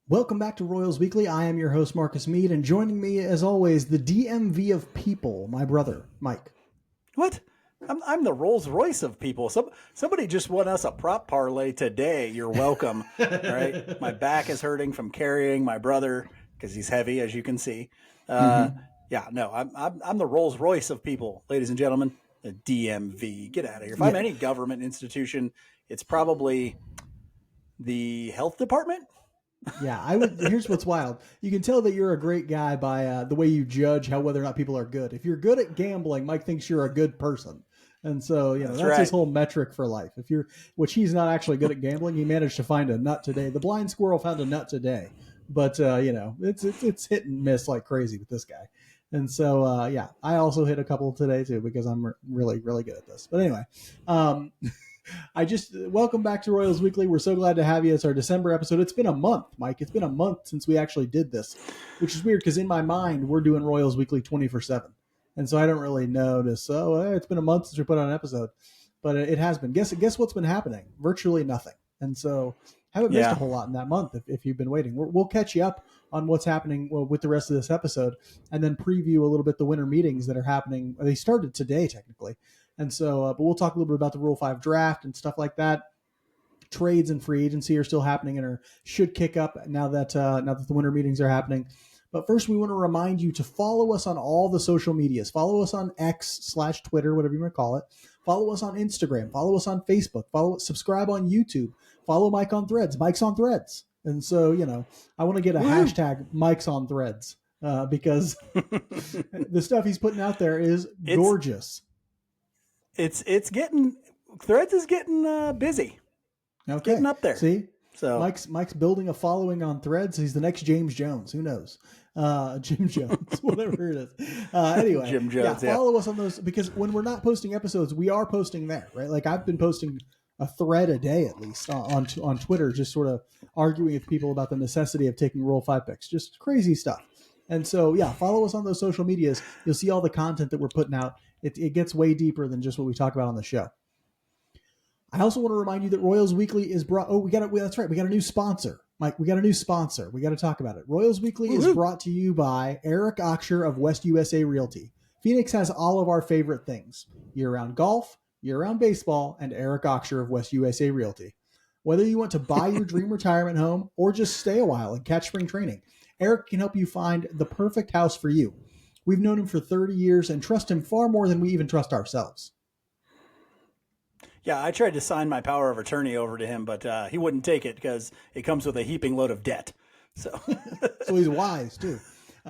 Welcome back to Royals Weekly. I am your host, Marcus Mead, and joining me, as always, the DMV of people, my brother, Mike. What? I'm the Rolls Royce of people. Somebody just won us a prop parlay today. You're welcome. All right. My back is hurting from carrying my brother because he's heavy, as you can see. Yeah, no, I'm the Rolls Royce of people, ladies and gentlemen. The DMV. Get out of here. If I'm Yeah, any government institution, it's probably the health department. yeah. I would. Here's what's wild. You can tell that you're a great guy by the way you judge how whether or not people are good. If you're good at gambling, Mike thinks you're a good person, and so That's that's his right. whole metric for life. If you're, which he's not actually good at gambling, he managed to find a nut today. The blind squirrel found a nut today, but it's hit and miss like crazy with this guy. And so, I also hit a couple today too because I'm really, really good at this. But anyway, um, I just welcome back to Royals Weekly. We're so glad to have you. It's our December episode. It's been a month, Mike. It's been a month since we actually did this, which is weird because in my mind we're doing Royals Weekly 24/7, and so I don't really notice. It's been a month since we put on an episode, but it has been. Guess what's been happening? Virtually nothing, and so haven't missed a Yeah. whole lot in that month. If you've been waiting, we'll catch you up on what's happening with the rest of this episode, and then preview a little bit the winter meetings that are happening. They started today technically. And so, but we'll talk a little bit about the Rule 5 draft and stuff like that. Trades and free agency are still happening and should kick up now that the winter meetings are happening. But first, we want to remind you to follow us on all the social medias. Follow us on X/Twitter, whatever you want to call it. Follow us on Instagram. Follow us on Facebook. Subscribe on YouTube. Follow Mike on Threads. Mike's on Threads. And so, I want to get a hashtag Mike's on Threads because the stuff he's putting out there is It's gorgeous. it's getting Threads is getting busy. Okay. Getting up there. See, So Mike's building a following on Threads. He's the next James Jones. Who knows? Jim Jones, whatever it is. Anyway, Jim Jones, yeah. follow us on those because when we're not posting episodes, we are posting there, right? Like I've been posting a thread a day at least on Twitter, just sort of arguing with people about the necessity of taking Roll 5 picks. Just crazy stuff. And so, follow us on those social medias. You'll see all the content that we're putting out. It gets way deeper than just what we talk about on the show. I also want to remind you that Royals Weekly is brought. That's right. We got a new sponsor, Mike. We got a new sponsor. We got to talk about it. Royals Weekly is brought to you by Eric Oksher of West USA Realty. Phoenix has all of our favorite things: year-round golf, year-round baseball, and Eric Oksher of West USA Realty. Whether you want to buy your dream retirement home or just stay a while and catch spring training, Eric can help you find the perfect house for you. We've known him for 30 years and trust him far more than we even trust ourselves. yeah, I tried to sign my power of attorney over to him, but he wouldn't take it because it comes with a heaping load of debt. So So he's wise too.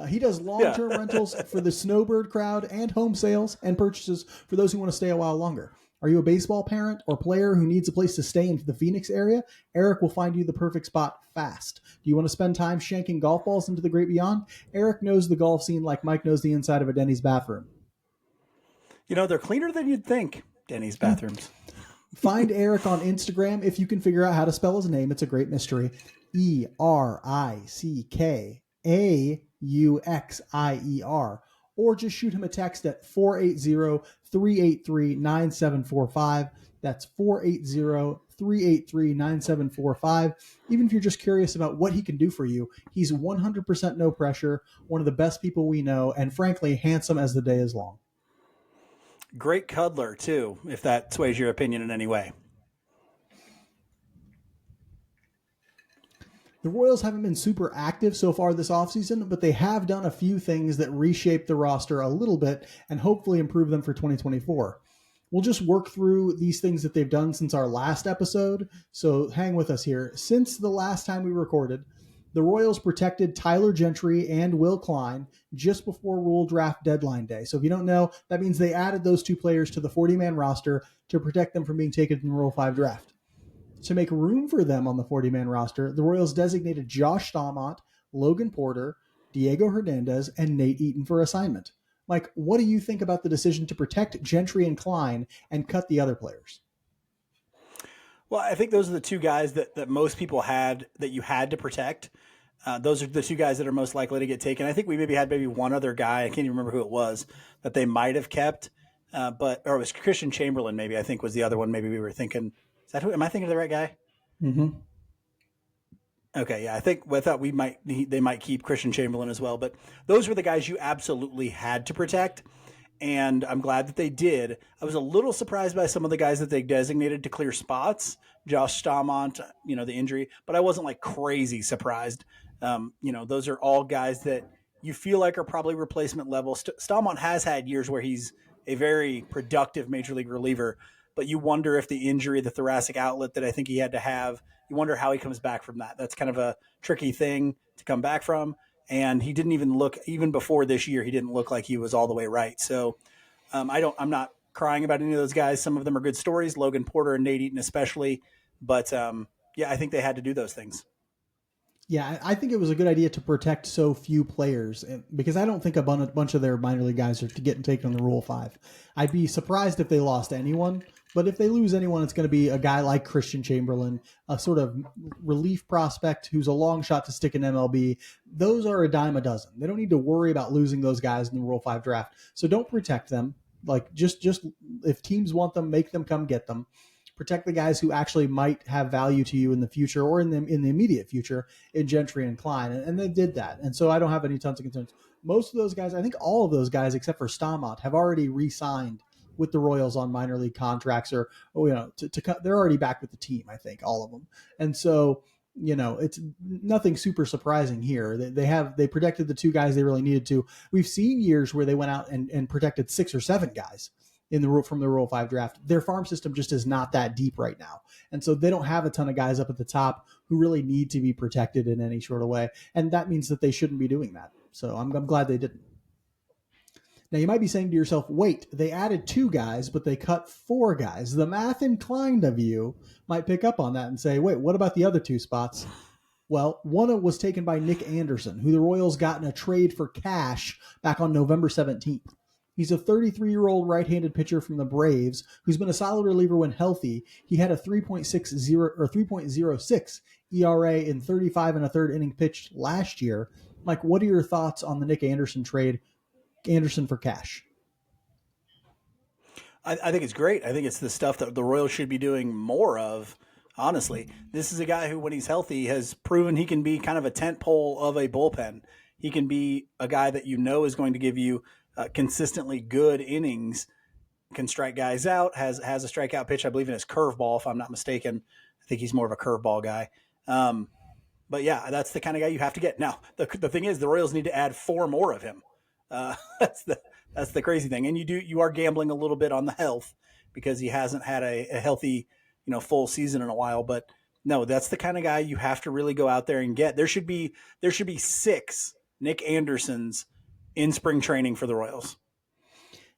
He does long-term rentals for the snowbird crowd and home sales and purchases for those who want to stay a while longer. Are you a baseball parent or player who needs a place to stay in the Phoenix area? Eric will find you the perfect spot fast. Do you want to spend time shanking golf balls into the great beyond? Eric knows the golf scene like Mike knows the inside of a Denny's bathroom. they're cleaner than you'd think. Denny's Yeah. bathrooms. Find Eric on Instagram if you can figure out how to spell his name. It's a great mystery. ERICKAUXIER. Or just shoot him a text at 480-383-9745. That's 480-383-9745. Even if you're just curious about what he can do for you, he's 100% no pressure, one of the best people we know, and frankly, handsome as the day is long. Great cuddler too, if that sways your opinion in any way. The Royals haven't been super active so far this offseason, but they have done a few things that reshape the roster a little bit and hopefully improve them for 2024. We'll just work through these things that they've done since our last episode, so hang with us here. Since the last time we recorded, the Royals protected Tyler Gentry and Will Klein just before Rule Draft deadline day. So if you don't know, that means they added those two players to the 40-man roster to protect them from being taken in the Rule 5 draft. To make room for them on the 40-man roster, the Royals designated Josh Staumont, Logan Porter, Diego Hernandez, and Nate Eaton for assignment. Mike, what do you think about the decision to protect Gentry and Klein and cut the other players? Well, I think those are the two guys that most people had that you had to protect. Those are the two guys that are most likely to get taken. I think we had one other guy. I can't even remember who it was that they might have kept, or it was Christian Chamberlain. Maybe I think was the other one. Maybe we were thinking. Is that who? Am I thinking of the right guy? Mm-hmm. Okay, yeah, I thought they might keep Christian Chamberlain as well, but those were the guys you absolutely had to protect, and I'm glad that they did. I was a little surprised by some of the guys that they designated to clear spots. Josh Staumont, the injury, but I wasn't like crazy surprised. Those are all guys that you feel like are probably replacement level. Staumont has had years where he's a very productive major league reliever, but you wonder if the injury, the thoracic outlet that I think he had to have, you wonder how he comes back from that. That's kind of a tricky thing to come back from. And he didn't even look, even before this year, he didn't look like he was all the way right. So I'm not crying about any of those guys. Some of them are good stories, Logan Porter and Nate Eaton especially. But yeah, I think they had to do those things. Yeah, I think it was a good idea to protect so few players because I don't think a bunch of their minor league guys are getting taken on the Rule 5. I'd be surprised if they lost anyone, but if they lose anyone, it's going to be a guy like Christian Chamberlain, a sort of relief prospect who's a long shot to stick in MLB. Those are a dime a dozen. They don't need to worry about losing those guys in the Rule 5 draft. So don't protect them. Like just if teams want them, make them come get them. Protect the guys who actually might have value to you in the future or in the immediate future in Gentry and Klein. And they did that. And so I don't have any tons of concerns. Most of those guys, I think all of those guys, except for Staumont, have already re-signed with the Royals on minor league contracts or they're already back with the team, I think, all of them. And so, it's nothing super surprising here. They protected the two guys they really needed to. We've seen years where they went out and protected 6 or 7 guys from the Rule 5 draft. Their farm system just is not that deep right now. And so they don't have a ton of guys up at the top who really need to be protected in any sort of way. And that means that they shouldn't be doing that. So I'm glad they didn't. Now you might be saying to yourself, wait, they added 2 guys, but they cut 4 guys. The math inclined of you might pick up on that and say, wait, what about the other 2 spots? Well, one was taken by Nick Anderson, who the Royals got in a trade for cash back on November 17th. He's a 33-year-old right-handed pitcher from the Braves who's been a solid reliever when healthy. He had a 3.60 or 3.06 ERA in 35 and a third inning pitched last year. Mike, what are your thoughts on the Nick Anderson trade, Anderson for cash? I think it's great. I think it's the stuff that the Royals should be doing more of. Honestly, this is a guy who, when he's healthy, has proven he can be kind of a tent pole of a bullpen. He can be a guy that is going to give you consistently good innings, can strike guys out, has a strikeout pitch, I believe, in his curveball, if I'm not mistaken. I think he's more of a curveball guy. But yeah, that's the kind of guy you have to get. Now, the thing is, the Royals need to add 4 more of him. That's the crazy thing. And you are gambling a little bit on the health because he hasn't had a healthy, full season in a while. But no, that's the kind of guy you have to really go out there and get. There should be 6 Nick Andersons in spring training for the Royals.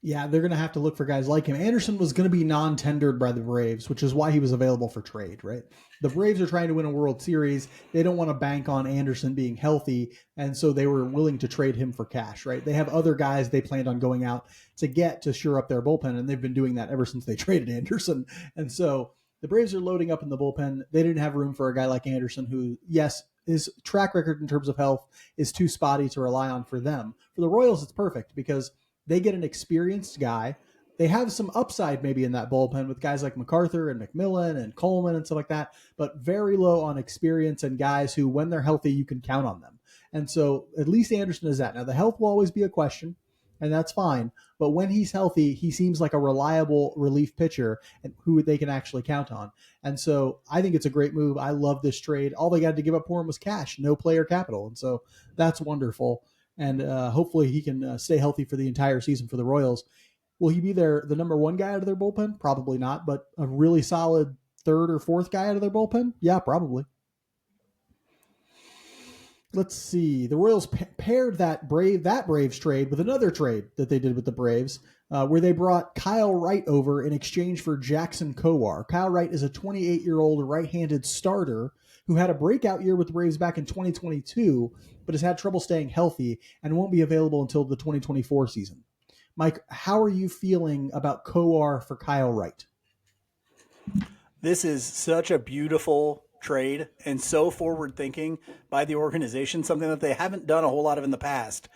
Yeah, they're going to have to look for guys like him. Anderson was going to be non-tendered by the Braves, which is why he was available for trade, right? The Braves are trying to win a World Series. They don't want to bank on Anderson being healthy, and so they were willing to trade him for cash, right? They have other guys they planned on going out to shore up their bullpen, and they've been doing that ever since they traded Anderson. And so the Braves are loading up in the bullpen. They didn't have room for a guy like Anderson who, yes, his track record in terms of health is too spotty to rely on for them. For the Royals, it's perfect because they get an experienced guy. They have some upside maybe in that bullpen with guys like MacArthur and McMillan and Coleman and stuff like that, but very low on experience and guys who, when they're healthy, you can count on them. And so at least Anderson is that. Now, the health will always be a question, and that's fine. But when he's healthy, he seems like a reliable relief pitcher and who they can actually count on. And so I think it's a great move. I love this trade. All they got to give up for him was cash, no player capital. And so that's wonderful. And hopefully he can stay healthy for the entire season for the Royals. Will he be the number 1 guy out of their bullpen? Probably not, but a really solid 3rd or 4th guy out of their bullpen? Yeah, probably. Let's see. The Royals paired that Braves trade with another trade that they did with the Braves, where they brought Kyle Wright over in exchange for Jackson Kowar. Kyle Wright is a 28-year-old right-handed starter who had a breakout year with the Braves back in 2022, but has had trouble staying healthy and won't be available until the 2024 season. Mike, how are you feeling about Kowar for Kyle Wright? This is such a beautiful trade and so forward thinking by the organization, something that they haven't done a whole lot of in the past.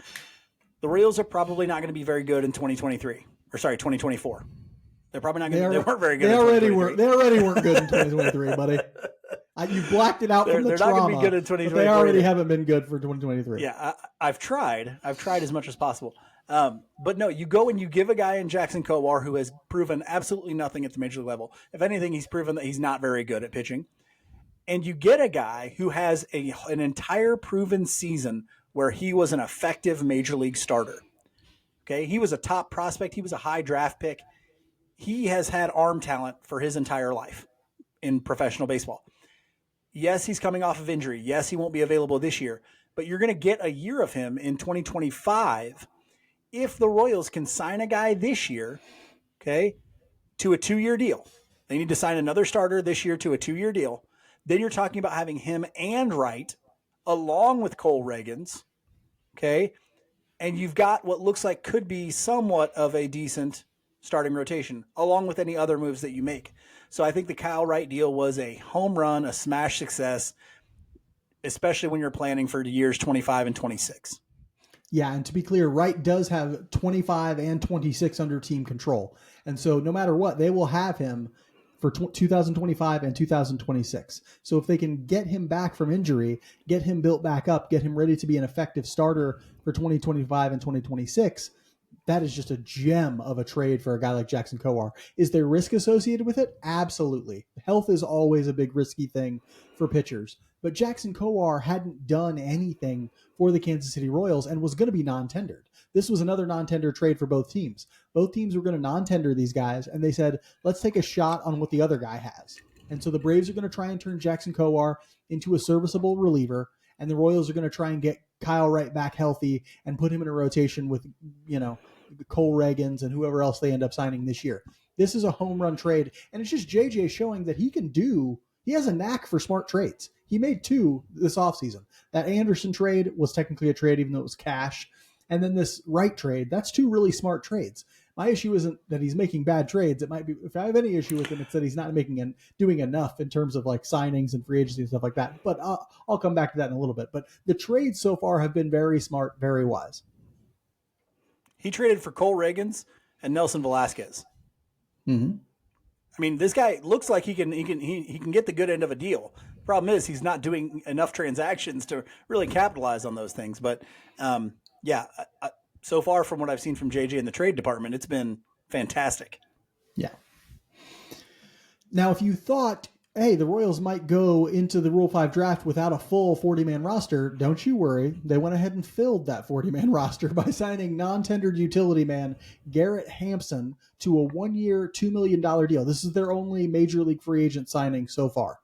The Royals are probably not going to be very good in 2024. They're probably not going to. They weren't very good. They already weren't good in 2023, buddy. You blacked it out from the they're trauma. Not going to be good in 2023. But they already haven't been good for 2023. Yeah, I've tried. I've tried as much as possible. But no, you go and you give a guy in Jackson Kowar who has proven absolutely nothing at the major league level. If anything, he's proven that he's not very good at pitching. And you get a guy who has an entire proven season where he was an effective major league starter. Okay, he was a top prospect. He was a high draft pick. He has had arm talent for his entire life in professional baseball. Yes, he's coming off of injury. Yes, he won't be available this year. But you're going to get a year of him in 2025 if the Royals can sign a guy this year, okay, to a 2-year deal. They need to sign another starter this year to a 2-year deal. Then you're talking about having him and Wright along with Cole Reagans, okay? And you've got what looks like could be somewhat of a decent starting rotation, along with any other moves that you make. So I think the Kyle Wright deal was a home run, a smash success, especially when you're planning for years 25 and 26. Yeah, and to be clear, Wright does have 25 and 26 under team control. And so no matter what, they will have him for 2025 and 2026. So if they can get him back from injury, get him built back up, get him ready to be an effective starter for 2025 and 2026, that is just a gem of a trade for a guy like Jackson Kowar. Is there risk associated with it? Absolutely. Health is always a big risky thing for pitchers. But Jackson Kowar hadn't done anything for the Kansas City Royals and was going to be non-tendered. This was another non-tender trade for both teams. Both teams were going to non-tender these guys, and they said, let's take a shot on what the other guy has. And so the Braves are going to try and turn Jackson Kowar into a serviceable reliever, and the Royals are going to try and get Kyle Wright back healthy and put him in a rotation with, Cole Reagans and whoever else they end up signing this year. This is a home run trade, and it's just JJ showing that he has a knack for smart trades. He made 2 this offseason. That Anderson trade was technically a trade, even though it was cash. And then this Wright trade, that's 2 really smart trades. My issue isn't that he's making bad trades. It might be, if I have any issue with him, it's that he's not doing enough in terms of like signings and free agency and stuff like that. But I'll come back to that in a little bit. But the trades so far have been very smart, very wise. He traded for Cole Reagans and Nelson Velasquez. Mm-hmm. I mean, this guy looks like he can get the good end of a deal. Problem is, he's not doing enough transactions to really capitalize on those things. But so far from what I've seen from JJ in the trade department, it's been fantastic. Yeah. Now, if you thought, hey, the Royals might go into the Rule 5 draft without a full 40-man roster, don't you worry. They went ahead and filled that 40-man roster by signing non-tendered utility man Garrett Hampson to a 1-year, $2 million deal. This is their only major league free agent signing so far.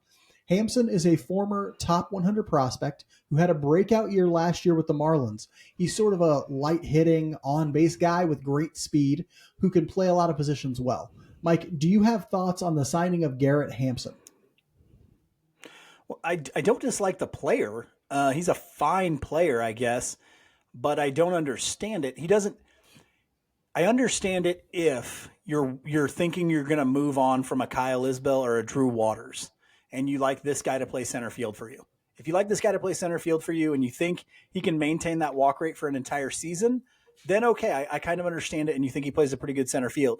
Hampson is a former top 100 prospect who had a breakout year last year with the Marlins. He's sort of a light-hitting, on-base guy with great speed who can play a lot of positions well. Mike, do you have thoughts on the signing of Garrett Hampson? Well, I don't dislike the player. He's a fine player, I guess, but I don't understand it. I understand it if you're thinking you're going to move on from a Kyle Isbell or a Drew Waters, and you like this guy to play center field for you. If you like this guy to play center field for you and you think he can maintain that walk rate for an entire season, then okay, I kind of understand it, and you think he plays a pretty good center field.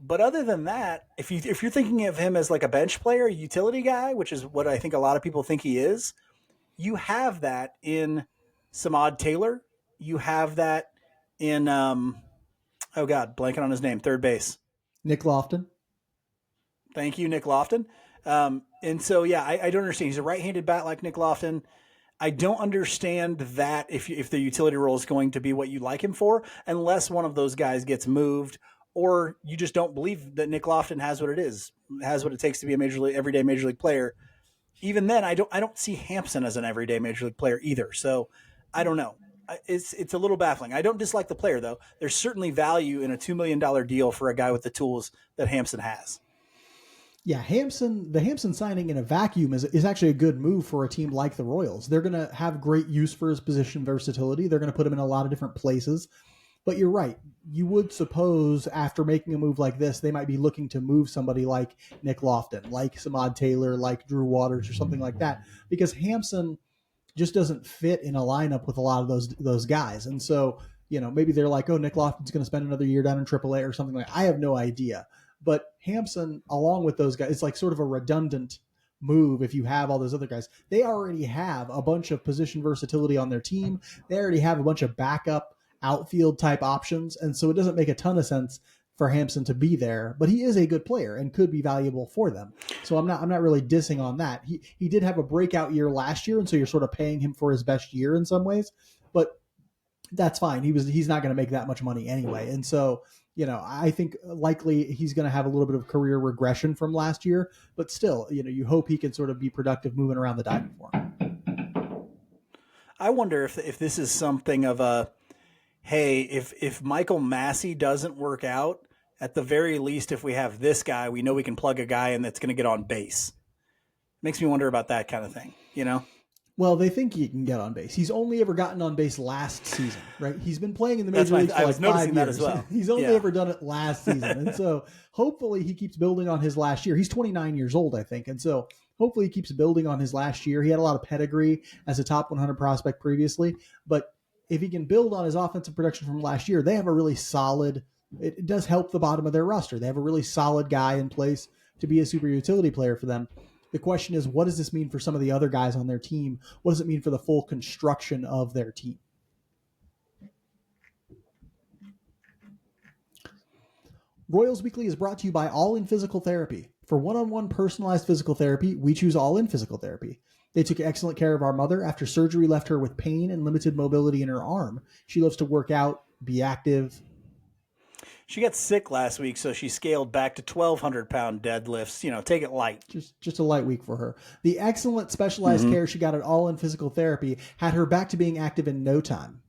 But other than that, if you're thinking of him as like a bench player, a utility guy, which is what I think a lot of people think he is, you have that in Samad Taylor. You have that in, blanking on his name, third base. Nick Lofton. Thank you, Nick Lofton. And so, yeah, I don't understand. He's a right-handed bat like Nick Lofton. I don't understand that if the utility role is going to be what you like him for, unless one of those guys gets moved, or you just don't believe that Nick Lofton has what it takes to be a everyday major league player. Even then, I don't see Hampson as an everyday major league player either. So I don't know. It's a little baffling. I don't dislike the player though. There's certainly value in a $2 million deal for a guy with the tools that Hampson has. Yeah, the Hampson signing in a vacuum is actually a good move for a team like the Royals. They're going to have great use for his position versatility. They're going to put him in a lot of different places. But you're right. You would suppose after making a move like this, they might be looking to move somebody like Nick Lofton, like Samad Taylor, like Drew Waters or something like that, because Hampson just doesn't fit in a lineup with a lot of those guys. And so, maybe they're like, oh, Nick Lofton's going to spend another year down in AAA or something like that. I have no idea. But Hampson, along with those guys, it's like sort of a redundant move if you have all those other guys. They already have a bunch of position versatility on their team. They already have a bunch of backup outfield type options. And so it doesn't make a ton of sense for Hampson to be there, but he is a good player and could be valuable for them. So I'm not really dissing on that. He did have a breakout year last year, and so you're sort of paying him for his best year in some ways, but that's fine. He's not going to make that much money anyway. And so, I think likely he's going to have a little bit of career regression from last year, but still, you hope he can sort of be productive moving around the diamond for him. I wonder if this is something of a, hey, if Michael Massey doesn't work out, at the very least, if we have this guy, we know we can plug a guy in that's going to get on base. Makes me wonder about that kind of thing, Well, they think he can get on base. He's only ever gotten on base last season, right? He's been playing in the major leagues for like 5 years. That as well. He's only ever done it last season. And so hopefully he keeps building on his last year. He's 29 years old, I think. And so hopefully he keeps building on his last year. He had a lot of pedigree as a top 100 prospect previously. But if he can build on his offensive production from last year, they have a really solid, it does help the bottom of their roster. They have a really solid guy in place to be a super utility player for them. The question is, what does this mean for some of the other guys on their team? What does it mean for the full construction of their team? Royals Weekly is brought to you by All In Physical Therapy. For one-on-one personalized physical therapy, we choose All In Physical Therapy. They took excellent care of our mother after surgery left her with pain and limited mobility in her arm. She loves to work out, be active. She got sick last week, so she scaled back to 1,200-pound deadlifts. Take it light. Just a light week for her. The excellent specialized care she got at All In Physical Therapy had her back to being active in no time.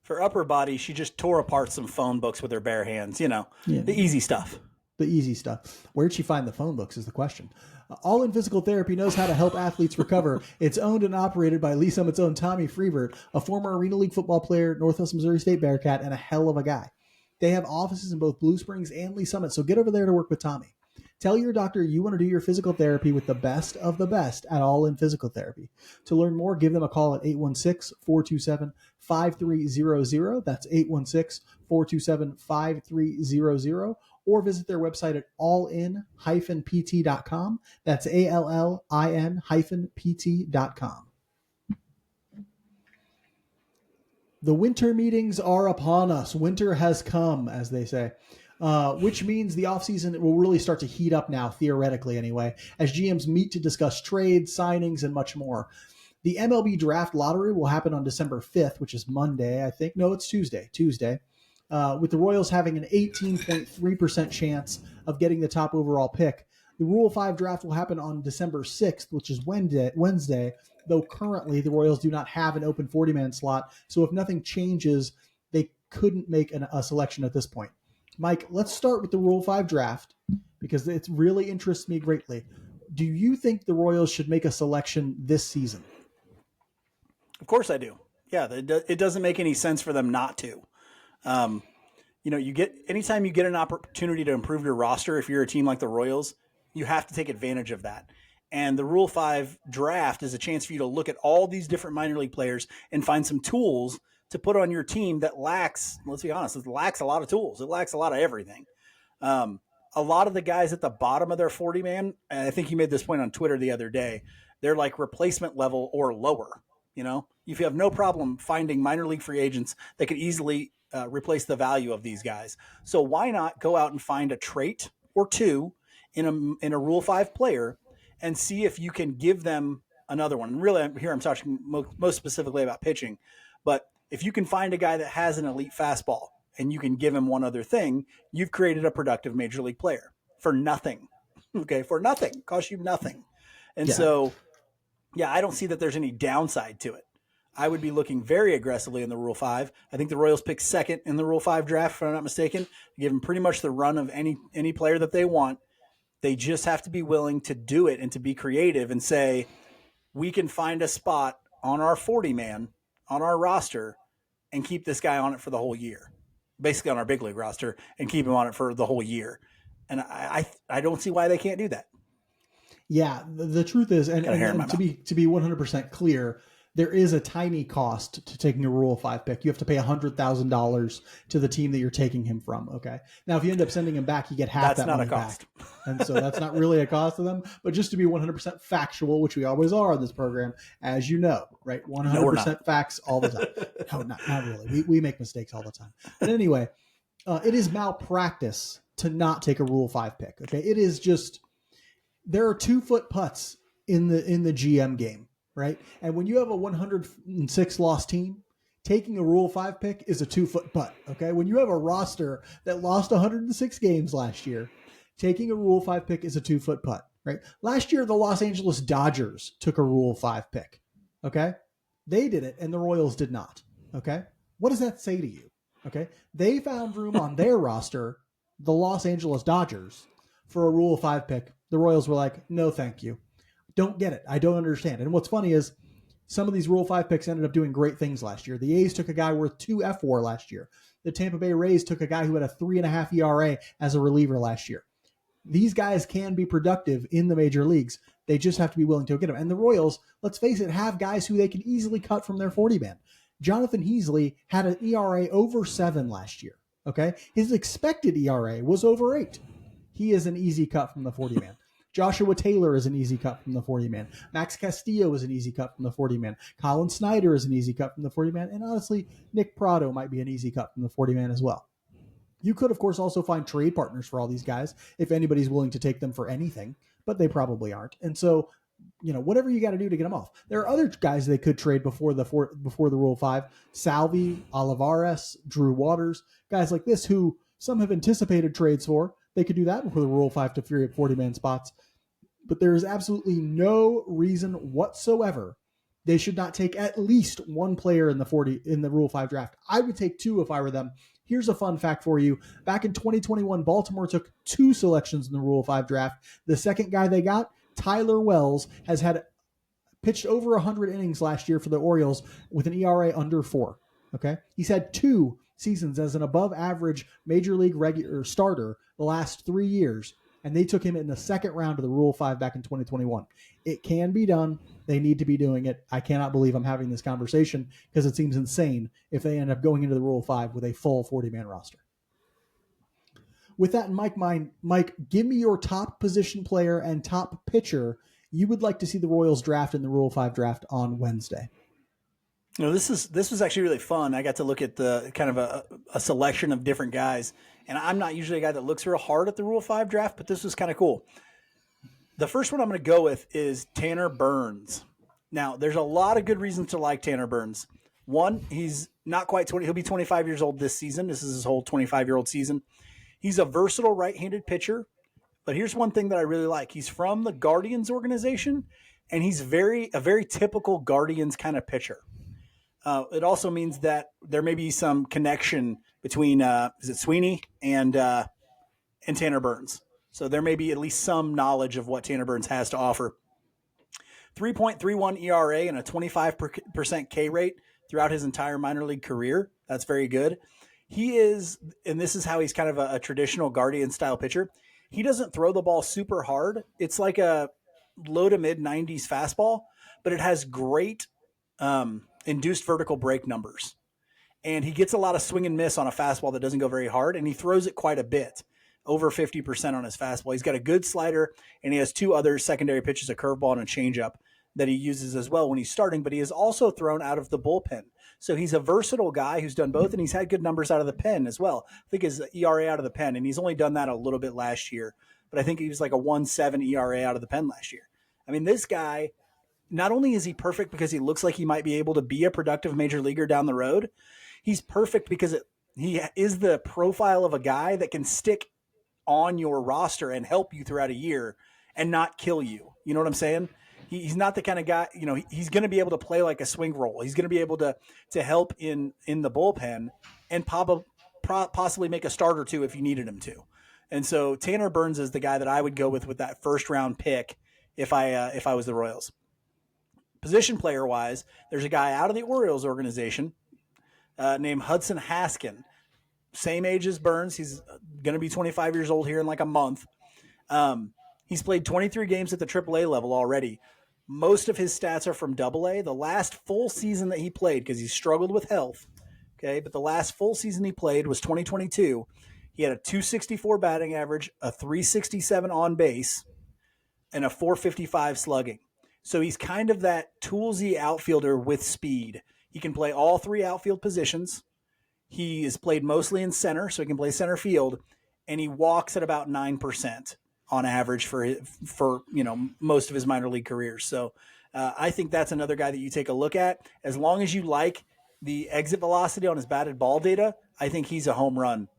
For upper body, she just tore apart some phone books with her bare hands. The easy stuff. The easy stuff. Where'd she find the phone books is the question. All In Physical Therapy knows how to help athletes recover. It's owned and operated by Lee Summit's own Tommy Freebird, a former Arena League football player, Northwest Missouri State Bearcat, and a hell of a guy. They have offices in both Blue Springs and Lee Summit, so get over there to work with Tommy. Tell your doctor you want to do your physical therapy with the best of the best at All In Physical Therapy. To learn more, give them a call at 816-427-5300. That's 816-427-5300. Or visit their website at allin-pt.com. That's allin-pt.com. The winter meetings are upon us. Winter has come, as they say, which means the offseason will really start to heat up now, theoretically anyway, as GMs meet to discuss trades, signings, and much more. The MLB Draft Lottery will happen on December 5th, which is Monday, I think. No, it's Tuesday, with the Royals having an 18.3% chance of getting the top overall pick. The Rule 5 draft will happen on December 6th, which is Wednesday, though currently the Royals do not have an open 40-man slot, so if nothing changes, they couldn't make a selection at this point. Mike, let's start with the Rule 5 draft, because it really interests me greatly. Do you think the Royals should make a selection this season? Of course I do. Yeah, it doesn't make any sense for them not to. Anytime you get an opportunity to improve your roster, if you're a team like the Royals, you have to take advantage of that. And the Rule 5 draft is a chance for you to look at all these different minor league players and find some tools to put on your team that lacks, let's be honest, it lacks a lot of tools. It lacks a lot of everything. A lot of the guys at the bottom of their 40-man, and I think you made this point on Twitter the other day, they're like replacement level or lower. If you have no problem finding minor league free agents that could easily replace the value of these guys. So why not go out and find a trait or two in a Rule 5 player and see if you can give them another one. And really, here I'm talking most specifically about pitching. But if you can find a guy that has an elite fastball and you can give him one other thing, you've created a productive major league player for nothing. Okay, for nothing. Cost you nothing. And so, I don't see that there's any downside to it. I would be looking very aggressively in the Rule 5. I think the Royals pick second in the Rule 5 draft, if I'm not mistaken. Give them pretty much the run of any player that they want. They just have to be willing to do it and to be creative and say, we can find a spot on our 40-man, on our roster, and keep this guy on it for the whole year. Basically on our big league roster, and keep him on it for the whole year. And I don't see why they can't do that. Yeah, the truth is, and to be 100% clear, there is a tiny cost to taking a Rule 5 pick. You have to pay $100,000 to the team that you're taking him from. Okay. Now, if you end up sending him back, you get half That's that not money a cost. back. And so that's not really a cost to them. But just to be 100% factual, which we always are on this program, as you know, right? 100% facts all the time. No, not really. We make mistakes all the time. But anyway, it is malpractice to not take a Rule 5 pick. Okay. It is just, there are 2-foot putts in the GM game, right? And when you have a 106 loss team, taking a Rule 5 pick is a 2-foot putt. Okay. When you have a roster that lost 106 games last year, taking a Rule 5 pick is a 2-foot putt, right? Last year, the Los Angeles Dodgers took a Rule 5 pick. Okay. They did it and the Royals did not. Okay. What does that say to you? Okay. They found room on their roster, the Los Angeles Dodgers, for a Rule 5 pick. The Royals were like, no, thank you. Don't get it. I don't understand. And what's funny is some of these Rule 5 picks ended up doing great things last year. The A's took a guy worth 2 F4 last year. The Tampa Bay Rays took a guy who had a 3.5 ERA as a reliever last year. These guys can be productive in the major leagues. They just have to be willing to get them. And the Royals, let's face it, have guys who they can easily cut from their 40-man. Jonathan Heasley had an ERA over 7 last year. Okay. His expected ERA was over 8. He is an easy cut from the 40-man. Joshua Taylor is an easy cut from the 40-man. Max Castillo is an easy cut from the 40-man. Colin Snyder is an easy cut from the 40-man. And honestly, Nick Prado might be an easy cut from the 40-man as well. You could, of course, also find trade partners for all these guys if anybody's willing to take them for anything, but they probably aren't. And so, whatever you got to do to get them off. There are other guys they could trade before the Rule 5. Salvi, Olivares, Drew Waters, guys like this who some have anticipated trades for. They could do that before the Rule 5 to free up 40-man spots. But there is absolutely no reason whatsoever they should not take at least one player in the Rule 5 draft. I would take 2 if I were them. Here's a fun fact for you. Back in 2021, Baltimore took 2 selections in the Rule 5 draft. The second guy they got, Tyler Wells, has pitched over 100 innings last year for the Orioles with an ERA under 4. Okay, he's had 2 seasons as an above-average major league regular starter the last 3 years, and they took him in the second round of the Rule 5 back in 2021. It can be done. They need to be doing it. I cannot believe I'm having this conversation because it seems insane if they end up going into the Rule 5 with a full 40-man roster. With that in mind, Mike, give me your top position player and top pitcher you would like to see the Royals draft in the Rule 5 draft on Wednesday. This was actually really fun. I got to look at the kind of a selection of different guys, and I'm not usually a guy that looks real hard at the Rule 5 draft, but this was kind of cool. The first one I'm going to go with is Tanner Burns. Now, there's a lot of good reasons to like Tanner Burns. One, he's not quite 20. He'll be 25 years old this season. This is his whole 25-year-old season. He's a versatile right-handed pitcher, but here's one thing that I really like. He's from the Guardians organization, and he's a very typical Guardians kind of pitcher. It also means that there may be some connection between is it Sweeney and Tanner Burns. So there may be at least some knowledge of what Tanner Burns has to offer. 3.31 ERA and a 25% K rate throughout his entire minor league career. That's very good. He is, and this is how he's kind of a traditional Guardian style pitcher. He doesn't throw the ball super hard. It's like a low to mid 90s fastball, but it has great induced vertical break numbers. And he gets a lot of swing and miss on a fastball that doesn't go very hard, and he throws it quite a bit, over 50% on his fastball. He's got a good slider, and he has 2 other secondary pitches, a curveball and a changeup that he uses as well when he's starting, but he is also thrown out of the bullpen. So he's a versatile guy who's done both, and he's had good numbers out of the pen as well. I think his ERA out of the pen, and he's only done that a little bit last year, but I think he was like a 1.7 ERA out of the pen last year. I mean, this guy, not only is he perfect because he looks like he might be able to be a productive major leaguer down the road, he's perfect because he is the profile of a guy that can stick on your roster and help you throughout a year and not kill you. You know what I'm saying? He's not the kind of guy, he's going to be able to play like a swing role. He's going to be able to help in the bullpen and possibly make a start or 2 if you needed him to. And so Tanner Burns is the guy that I would go with that first round pick if I was the Royals. Position player wise, there's a guy out of the Orioles organization named Hudson Haskin. Same age as Burns. He's going to be 25 years old here in like a month. He's played 23 games at the AAA level already. Most of his stats are from AA. The last full season that he played, because he struggled with health, okay, but the last full season he played was 2022. He had a 264 batting average, a 367 on base, and a 455 slugging. So he's kind of that toolsy outfielder with speed. He can play all three outfield positions. He is played mostly in center, so he can play center field, and he walks at about 9% on average for most of his minor league careers. So I think that's another guy that you take a look at. As long as you like the exit velocity on his batted ball data, I think he's a home run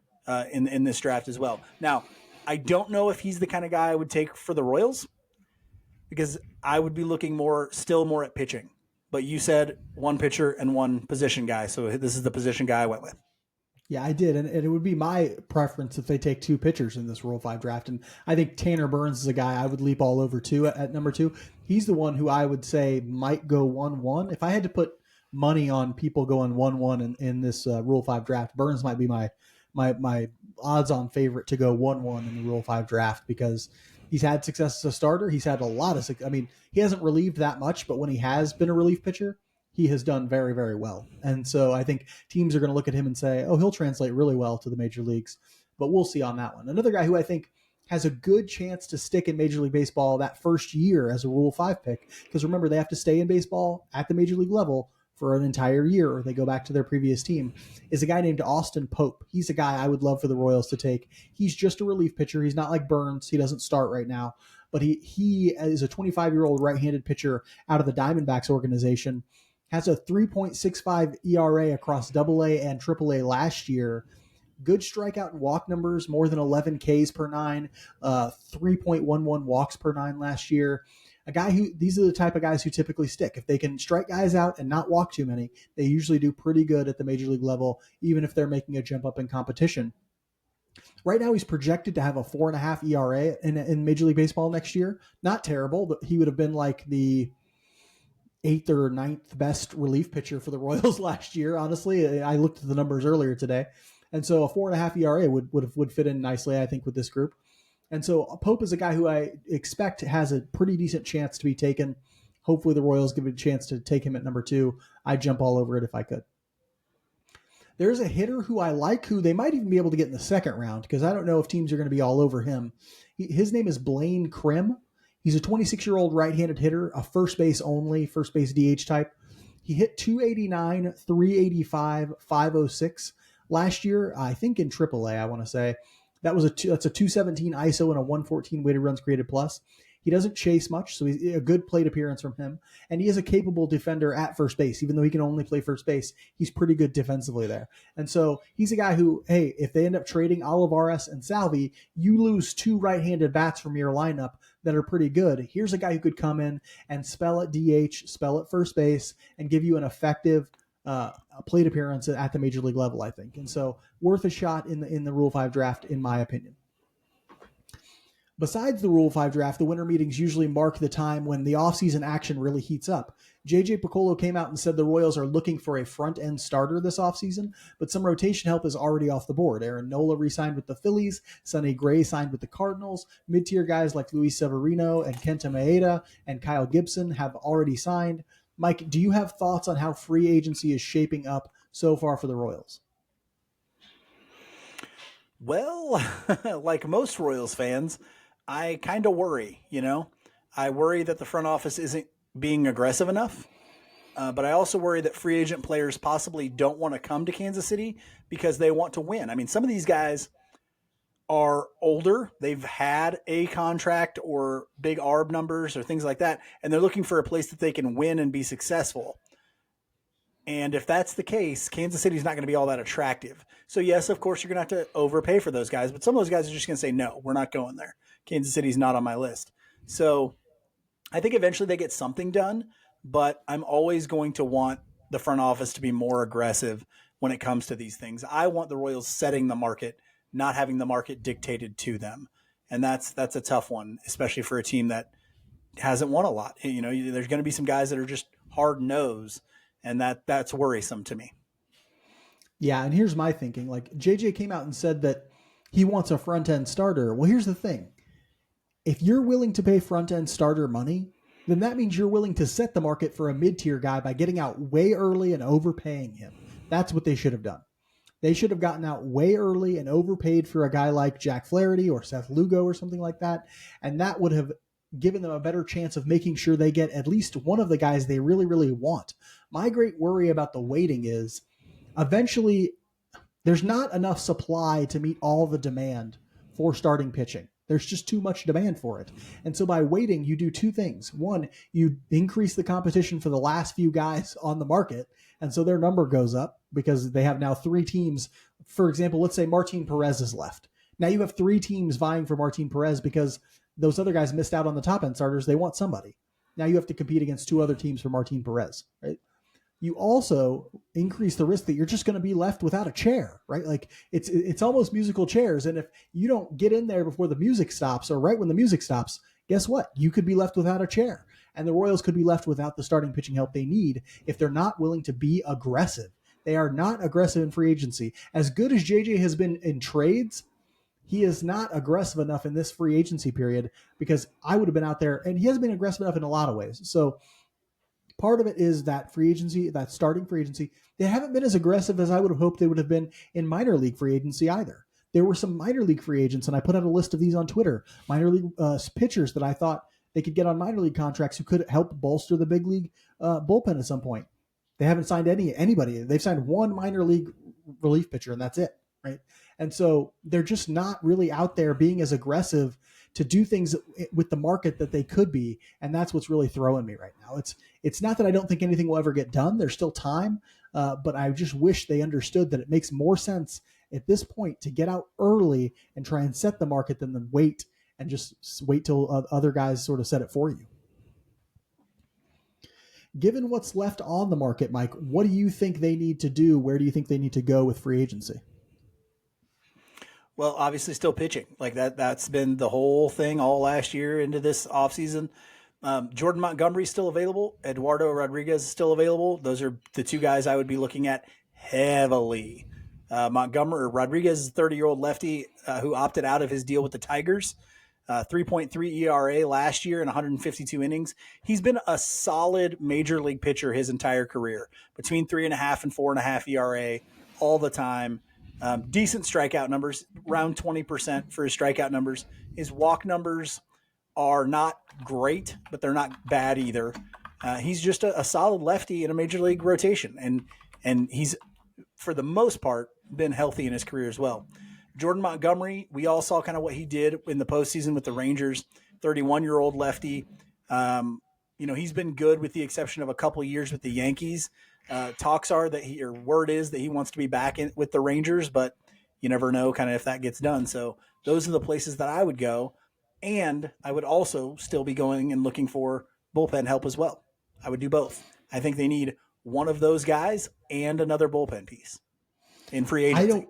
in this draft as well. Now, I don't know if he's the kind of guy I would take for the Royals, because I would be looking still more at pitching. But you said one pitcher and one position guy, so this is the position guy I went with. Yeah, I did, and it would be my preference if they take two pitchers in this Rule 5 draft. And I think Tanner Burns is a guy I would leap all over too at number 2. He's the one who I would say might go 1-1. If I had to put money on people going 1-1 in this Rule 5 draft, Burns might be my odds-on favorite to go 1-1 in the Rule 5 draft, because he's had success as a starter. He's had a lot of success. I mean, he hasn't relieved that much, but when he has been a relief pitcher, he has done very, very well. And so I think teams are going to look at him and say, oh, he'll translate really well to the major leagues. But we'll see on that one. Another guy who I think has a good chance to stick in Major League Baseball that first year as a Rule 5 pick, because remember, they have to stay in baseball at the major league level for an entire year, or they go back to their previous team, is a guy named Austin Pope. He's a guy I would love for the Royals to take. He's just a relief pitcher. He's not like Burns. He doesn't start right now. But he is a 25-year-old right-handed pitcher out of the Diamondbacks organization. Has a 3.65 ERA across AA and AAA last year. Good strikeout and walk numbers, more than 11 Ks per 9, 3.11 walks per 9 last year. A guy these are the type of guys who typically stick. If they can strike guys out and not walk too many, they usually do pretty good at the major league level, even if they're making a jump up in competition. Right now, he's projected to have a 4.5 ERA in Major League Baseball next year. Not terrible, but he would have been like the 8th or 9th best relief pitcher for the Royals last year. Honestly, I looked at the numbers earlier today. And so a 4.5 ERA would fit in nicely, I think, with this group. And so Pope is a guy who I expect has a pretty decent chance to be taken. Hopefully the Royals give it a chance to take him at number 2. I'd jump all over it if I could. There's a hitter who I like, who they might even be able to get in the second round, because I don't know if teams are going to be all over him. His name is Blaine Krim. He's a 26-year-old right-handed hitter, a first base DH type. He hit 289, 385, 506 last year, I think in AAA, I want to say. That's a 217 ISO and a 114 weighted runs created plus. He doesn't chase much, so he's a good plate appearance from him. And he is a capable defender at first base. Even though he can only play first base, he's pretty good defensively there. And so he's a guy who, hey, if they end up trading Olivares and Salvi, you lose 2 right-handed bats from your lineup that are pretty good. Here's a guy who could come in and spell at DH, spell at first base, and give you an effective plate appearance at the major league level, I think. And so worth a shot in the Rule 5 draft, in my opinion. Besides the Rule 5 draft, the winter meetings usually mark the time when the offseason action really heats up. JJ Piccolo came out and said the Royals are looking for a front-end starter this offseason, but some rotation help is already off the board. Aaron Nola re-signed with the Phillies, Sonny Gray signed with the Cardinals, mid-tier guys like Luis Severino and Kenta Maeda and Kyle Gibson have already signed. Mike, do you have thoughts on how free agency is shaping up so far for the Royals? Well, like most Royals fans, I kind of worry, I worry that the front office isn't being aggressive enough. But I also worry that free agent players possibly don't want to come to Kansas City because they want to win. I mean, some of these guys are older. They've had a contract or big ARB numbers or things like that, and they're looking for a place that they can win and be successful. And if that's the case, Kansas City is not going to be all that attractive. So yes, of course, you're going to have to overpay for those guys, but some of those guys are just going to say, no, we're not going there. Kansas City's not on my list. So I think eventually they get something done, but I'm always going to want the front office to be more aggressive when it comes to these things. I want the Royals setting the market, not having the market dictated to them. And that's a tough one, especially for a team that hasn't won a lot. There's going to be some guys that are just hard nosed, and that's worrisome to me. Yeah, and here's my thinking. Like, JJ came out and said that he wants a front-end starter. Well, here's the thing. If you're willing to pay front-end starter money, then that means you're willing to set the market for a mid-tier guy by getting out way early and overpaying him. That's what they should have done. They should have gotten out way early and overpaid for a guy like Jack Flaherty or Seth Lugo or something like that. And that would have given them a better chance of making sure they get at least one of the guys they really, really want. My great worry about the waiting is eventually there's not enough supply to meet all the demand for starting pitching. There's just too much demand for it. And so by waiting, you do two things. One, you increase the competition for the last few guys on the market. And so their number goes up because they have now three teams. For example, let's say Martin Perez is left. Now you have three teams vying for Martin Perez because those other guys missed out on the top end starters. They want somebody. Now you have to compete against two other teams for Martin Perez, right? You also increase the risk that you're just going to be left without a chair, right? Like it's almost musical chairs. And if you don't get in there before the music stops or right when the music stops, guess what? You could be left without a chair. And the Royals could be left without the starting pitching help they need if they're not willing to be aggressive. They are not aggressive in free agency. As good as JJ has been in trades, he is not aggressive enough in this free agency period because I would have been out there, and he hasn't been aggressive enough in a lot of ways. So part of it is that free agency, that starting free agency, they haven't been as aggressive as I would have hoped they would have been in minor league free agency either. There were some minor league free agents, and I put out a list of these on Twitter, minor league pitchers that I thought they could get on minor league contracts who could help bolster the big league bullpen at some point. They haven't signed anybody. They've signed one minor league relief pitcher, and that's it, right? And so they're just not really out there being as aggressive to do things with the market that they could be, and that's what's really throwing me right now. It's not that I don't think anything will ever get done. There's still time, but I just wish they understood that it makes more sense at this point to get out early and try and set the market than to wait and just wait till other guys sort of set it for you. Given what's left on the market, Mike, what do you think they need to do? Where do you think they need to go with free agency? Well, obviously still pitching. Like that's been the whole thing all last year into this offseason. Jordan Montgomery is still available. Eduardo Rodriguez is still available. Those are the two guys I would be looking at heavily. Rodriguez is a 30-year-old lefty who opted out of his deal with the Tigers. 3.3 ERA last year in 152 innings. He's been a solid major league pitcher his entire career, between 3.5 and 4.5 ERA all the time. Decent strikeout numbers, around 20% for his strikeout numbers. His walk numbers are not great, but they're not bad either. He's just a solid lefty in a major league rotation, and he's, for the most part, been healthy in his career as well. Jordan Montgomery, we all saw kind of what he did in the postseason with the Rangers, 31-year-old lefty. He's been good with the exception of a couple of years with the Yankees. Talks are that word is that he wants to be back with the Rangers, but you never know kind of if that gets done. So those are the places that I would go. And I would also still be going and looking for bullpen help as well. I would do both. I think they need one of those guys and another bullpen piece in free agency.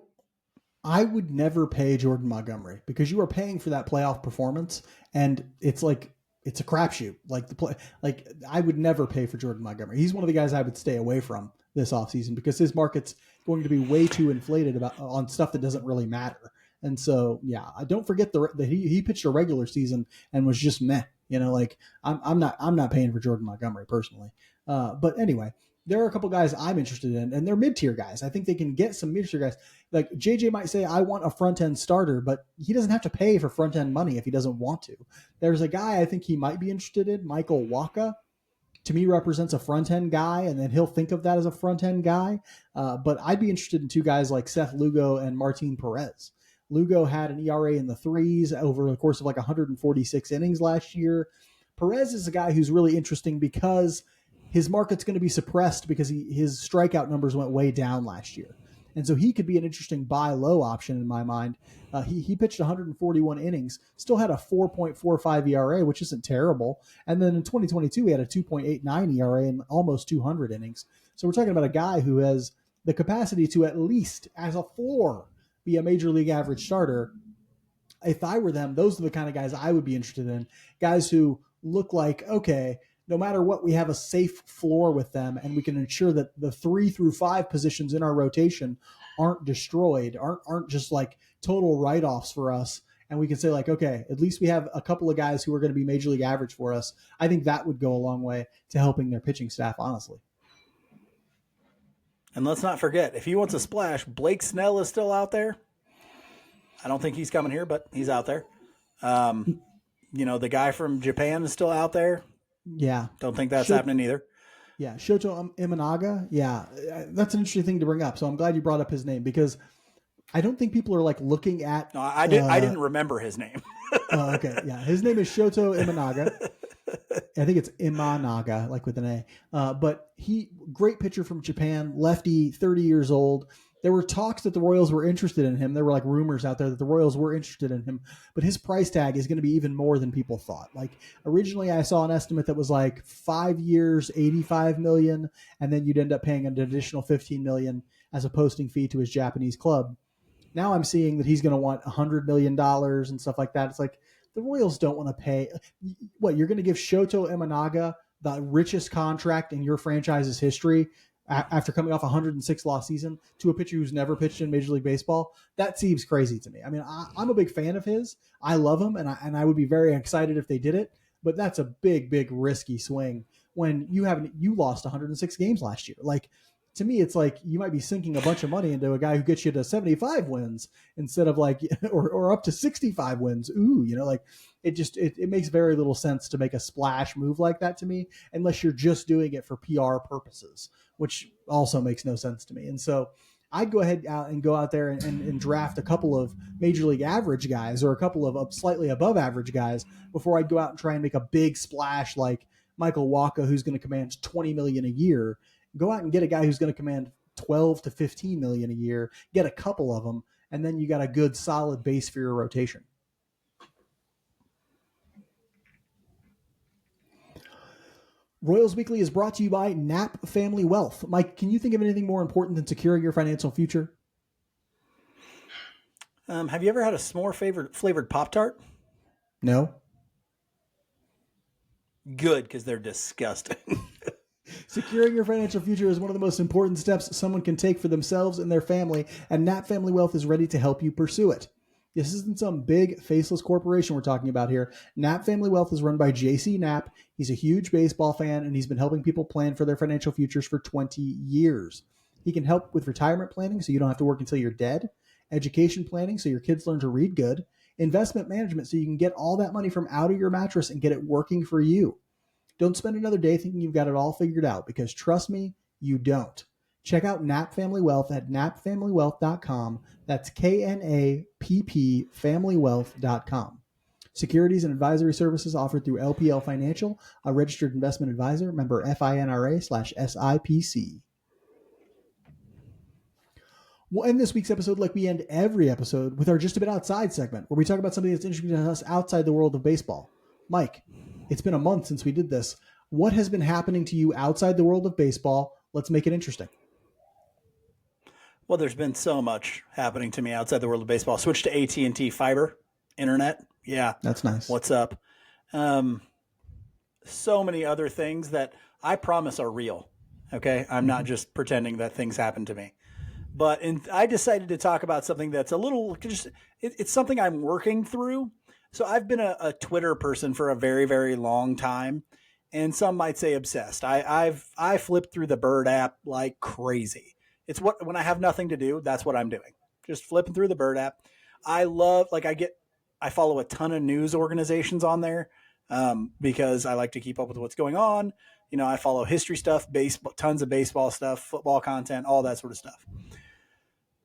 I would never pay Jordan Montgomery because you are paying for that playoff performance, and it's a crapshoot. I would never pay for Jordan Montgomery. He's one of the guys I would stay away from this offseason because his market's going to be way too inflated on stuff that doesn't really matter. And so, yeah, I don't forget that he pitched a regular season and was just meh. I'm not paying for Jordan Montgomery personally. But anyway, there are a couple guys I'm interested in, and they're mid-tier guys. I think they can get some mid-tier guys. Like JJ might say, I want a front-end starter, but he doesn't have to pay for front-end money if he doesn't want to. There's a guy I think he might be interested in, Michael Wacha. To me, represents a front-end guy, and then he'll think of that as a front-end guy. But I'd be interested in two guys like Seth Lugo and Martin Perez. Lugo had an ERA in the threes over the course of 146 innings last year. Perez is a guy who's really interesting because his market's going to be suppressed because his strikeout numbers went way down last year. And so he could be an interesting buy low option in my mind. He pitched 141 innings, still had a 4.45 ERA, which isn't terrible. And then in 2022, he had a 2.89 ERA in almost 200 innings. So we're talking about a guy who has the capacity to at least, as a floor, be a major league average starter. If I were them, those are the kind of guys I would be interested in. Guys who look like, okay, no matter what, we have a safe floor with them, and we can ensure that the 3 through 5 positions in our rotation aren't destroyed, aren't just like total write-offs for us, and we can say like, okay, at least we have a couple of guys who are going to be major league average for us. I think that would go a long way to helping their pitching staff, honestly. And let's not forget, if he wants a splash, Blake Snell is still out there. I don't think he's coming here, but he's out there. The guy from Japan is still out there. Yeah. Don't think that's happening either. Yeah. Shoto Imanaga. Yeah. That's an interesting thing to bring up. So I'm glad you brought up his name because I don't think people are like looking at. No, I didn't remember his name. Okay. Yeah. His name is Shoto Imanaga. I think it's Imanaga, like with an A. But great pitcher from Japan, lefty, 30 years old. There were talks that the Royals were interested in him. There were like rumors out there that the Royals were interested in him, but his price tag is going to be even more than people thought. Like originally I saw an estimate that was like 5 years, 85 million, and then you'd end up paying an additional 15 million as a posting fee to his Japanese club. Now I'm seeing that he's going to want $100 million and stuff like that. It's like the Royals don't want to pay. What, you're going to give Shoto Imanaga the richest contract in your franchise's history after coming off a 106 loss season to a pitcher who's never pitched in Major League Baseball? That seems crazy to me. I mean, I'm a big fan of his. I love him, and I would be very excited if they did it. But that's a big risky swing when you lost 106 games last year. Like, to me, it's like you might be sinking a bunch of money into a guy who gets you to 75 wins instead of like, or up to 65 wins. Ooh, like it makes very little sense to make a splash move like that to me, unless you're just doing it for PR purposes, which also makes no sense to me. And so I'd go ahead and go out there and draft a couple of major league average guys or a couple of slightly above average guys before I'd go out and try and make a big splash like Michael Wacha, who's going to command $20 million a year. Go out and get a guy who's going to command 12 to 15 million a year, get a couple of them, and then you got a good solid base for your rotation. Royals Weekly is brought to you by Knapp Family Wealth. Mike, can you think of anything more important than securing your financial future? Have you ever had a s'more flavored Pop-Tart? No. Good, because they're disgusting. Securing your financial future is one of the most important steps someone can take for themselves and their family, and Knapp Family Wealth is ready to help you pursue it. This isn't some big, faceless corporation we're talking about here. Knapp Family Wealth is run by J.C. Knapp. He's a huge baseball fan, and he's been helping people plan for their financial futures for 20 years. He can help with retirement planning so you don't have to work until you're dead, education planning so your kids learn to read good, investment management so you can get all that money from out of your mattress and get it working for you. Don't spend another day thinking you've got it all figured out, because trust me, you don't. Check out Knapp Family Wealth at knappfamilywealth.com. That's KNAPP familywealth.com. Securities and advisory services offered through LPL Financial, a registered investment advisor, member FINRA/SIPC. We'll end this week's episode like we end every episode with our Just a Bit Outside segment, where we talk about something that's interesting to us outside the world of baseball. Mike, it's been a month since we did this. What has been happening to you outside the world of baseball? Let's make it interesting. Well, there's been so much happening to me outside the world of baseball. Switched to AT&T fiber internet. Yeah. That's nice. What's up? So many other things that I promise are real. Okay. I'm not just pretending that things happen to me. But I decided to talk about something that's a little, it's something I'm working through. So I've been a Twitter person for a very, very long time, and some might say obsessed. I flip through the Bird app like crazy. It's when I have nothing to do, that's what I'm doing. Just flipping through the Bird app. I follow a ton of news organizations on there because I like to keep up with what's going on. I follow history stuff, baseball, tons of baseball stuff, football content, all that sort of stuff.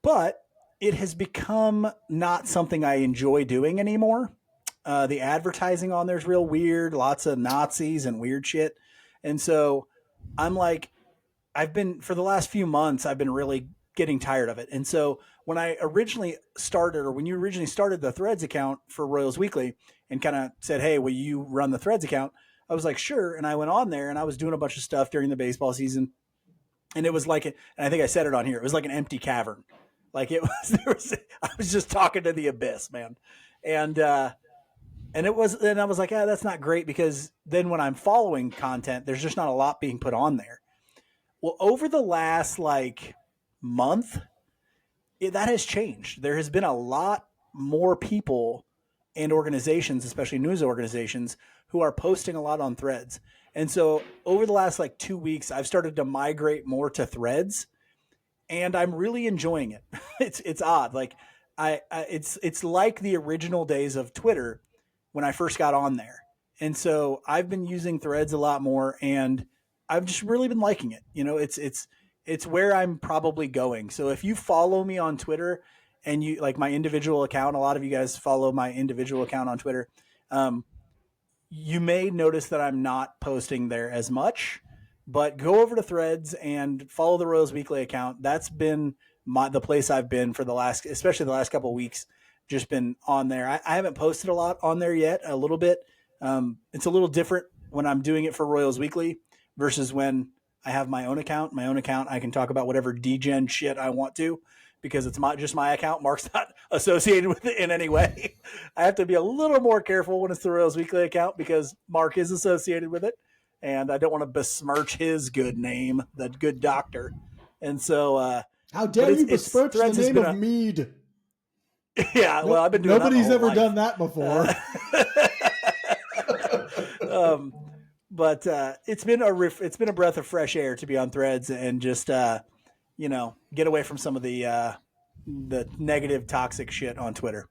But it has become not something I enjoy doing anymore. The advertising on there is real weird, lots of Nazis and weird shit. And so I'm like, for the last few months, I've been really getting tired of it. And so when you originally started the Threads account for Royals Weekly and kind of said, hey, will you run the Threads account? I was like, sure. And I went on there and I was doing a bunch of stuff during the baseball season. And it was like, and I think I said it on here, it was like an empty cavern. Like I was just talking to the abyss, man. And I was like, that's not great, because then when I'm following content, there's just not a lot being put on there. Well, over the last month, that has changed. There has been a lot more people and organizations, especially news organizations, who are posting a lot on Threads. And so over the last like 2 weeks, I've started to migrate more to Threads, and I'm really enjoying it. It's odd. Like it's like the original days of Twitter when I first got on there. And so I've been using Threads a lot more, and I've just really been liking it. You know, it's where I'm probably going. So if you follow me on Twitter and you like my individual account, a lot of you guys follow my individual account on Twitter. You may notice that I'm not posting there as much, but go over to Threads and follow the Royals Weekly account. That's been the place I've been for the last, especially the last couple of weeks, just been on there. I haven't posted a lot on there yet, a little bit. It's a little different when I'm doing it for Royals Weekly versus when I have my own account. My own account, I can talk about whatever degen shit I want to, because it's just my account. Mark's not associated with it in any way. I have to be a little more careful when it's the Royals Weekly account because Mark is associated with it, and I don't want to besmirch his good name, the good doctor. And so, how dare you besmirch the name of Mead? Yeah, well, I've been doing nobody's that ever done that before. But it's been a breath of fresh air to be on Threads and just get away from some of the negative, toxic shit on Twitter.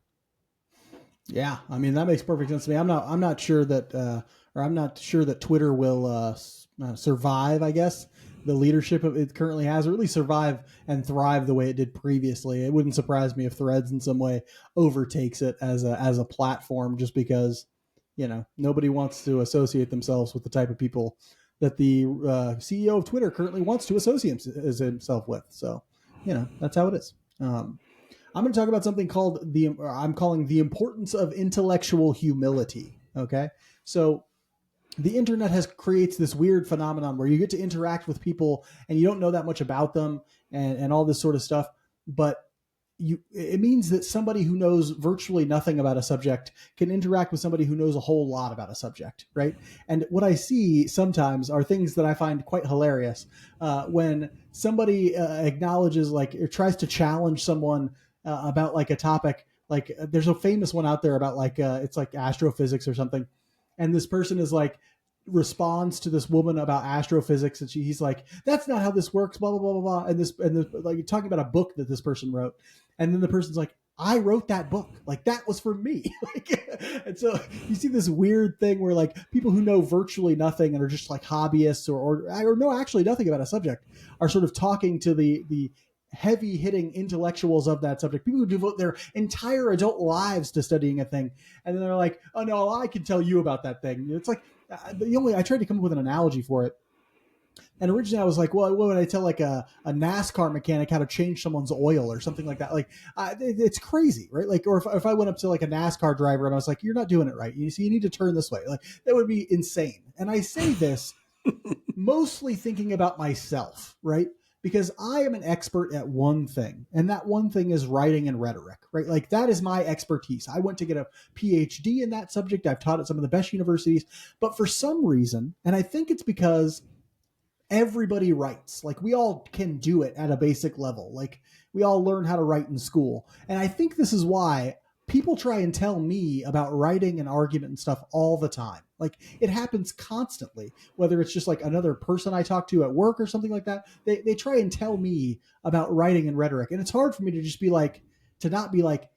Yeah, I mean that makes perfect sense to me. I'm not sure that Twitter will survive, I guess, the leadership it currently has, or at least survive and thrive the way it did previously. It wouldn't surprise me if Threads in some way overtakes it as a platform, just because nobody wants to associate themselves with the type of people that the CEO of Twitter currently wants to associate himself with. So, that's how it is. I'm going to talk about something I'm calling the importance of intellectual humility. Okay. So the internet creates this weird phenomenon where you get to interact with people and you don't know that much about them and all this sort of stuff. But it means that somebody who knows virtually nothing about a subject can interact with somebody who knows a whole lot about a subject, right? And what I see sometimes are things that I find quite hilarious when somebody acknowledges, like, or tries to challenge someone about like a topic. Like there's a famous one out there about like it's like astrophysics or something, and this person is like responds to this woman about astrophysics, and he's like, "That's not how this works." Blah blah blah blah blah. And this like talking about a book that this person wrote, and then the person's like, "I wrote that book. Like that was for me." And so you see this weird thing where like people who know virtually nothing and are just like hobbyists or know actually nothing about a subject are sort of talking to the heavy hitting intellectuals of that subject, people who devote their entire adult lives to studying a thing, and then they're like, "Oh no, I can tell you about that thing." It's like I tried to come up with an analogy for it, and originally I was like, well, what would I tell like a NASCAR mechanic how to change someone's oil or something like that? Like it's crazy, right? Like, or if I went up to like a NASCAR driver and I was like, "You're not doing it right. You see, you need to turn this way." Like that would be insane. And I say this mostly thinking about myself, right? Because I am an expert at one thing, and that one thing is writing and rhetoric, right? Like that is my expertise. I went to get a PhD in that subject. I've taught at some of the best universities, but for some reason, and I think it's because everybody writes, like we all can do it at a basic level. Like we all learn how to write in school. And I think this is why people try and tell me about writing and argument and stuff all the time. Like it happens constantly, whether it's just like another person I talk to at work or something like that. They try and tell me about writing and rhetoric. And it's hard for me to just be like, to not be like,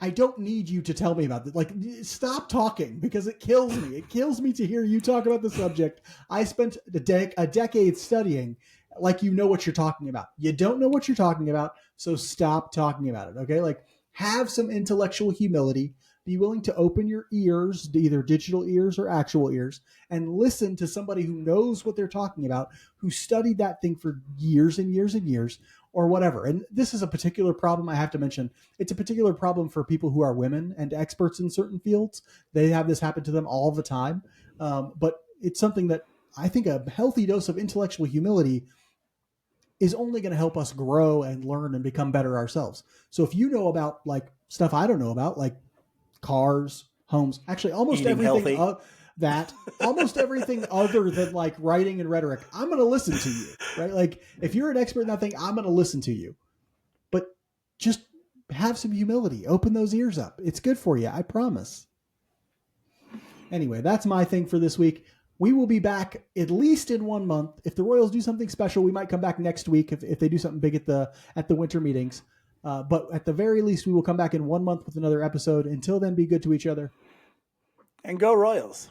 I don't need you to tell me about this. Like, stop talking, because it kills me. It kills me to hear you talk about the subject. I spent a decade studying, like you know what you're talking about. You don't know what you're talking about, so stop talking about it, okay? Like, have some intellectual humility. Be willing to open your ears, either digital ears or actual ears, and listen to somebody who knows what they're talking about, who studied that thing for years and years and years, or whatever. And this is a particular problem I have to mention. It's a particular problem for people who are women and experts in certain fields. They have this happen to them all the time. But it's something that I think a healthy dose of intellectual humility is only going to help us grow and learn and become better ourselves. So if you know about like stuff I don't know about, like cars, homes, actually almost Eating everything healthy. almost everything other than like writing and rhetoric, I'm going to listen to you, right? Like if you're an expert in that thing, I'm going to listen to you. But just have some humility. Open those ears up. It's good for you. I promise. Anyway, that's my thing for this week. We will be back at least in 1 month. If the Royals do something special, we might come back next week if they do something big at the winter meetings. But at the very least, we will come back in 1 month with another episode. Until then, be good to each other. And go Royals.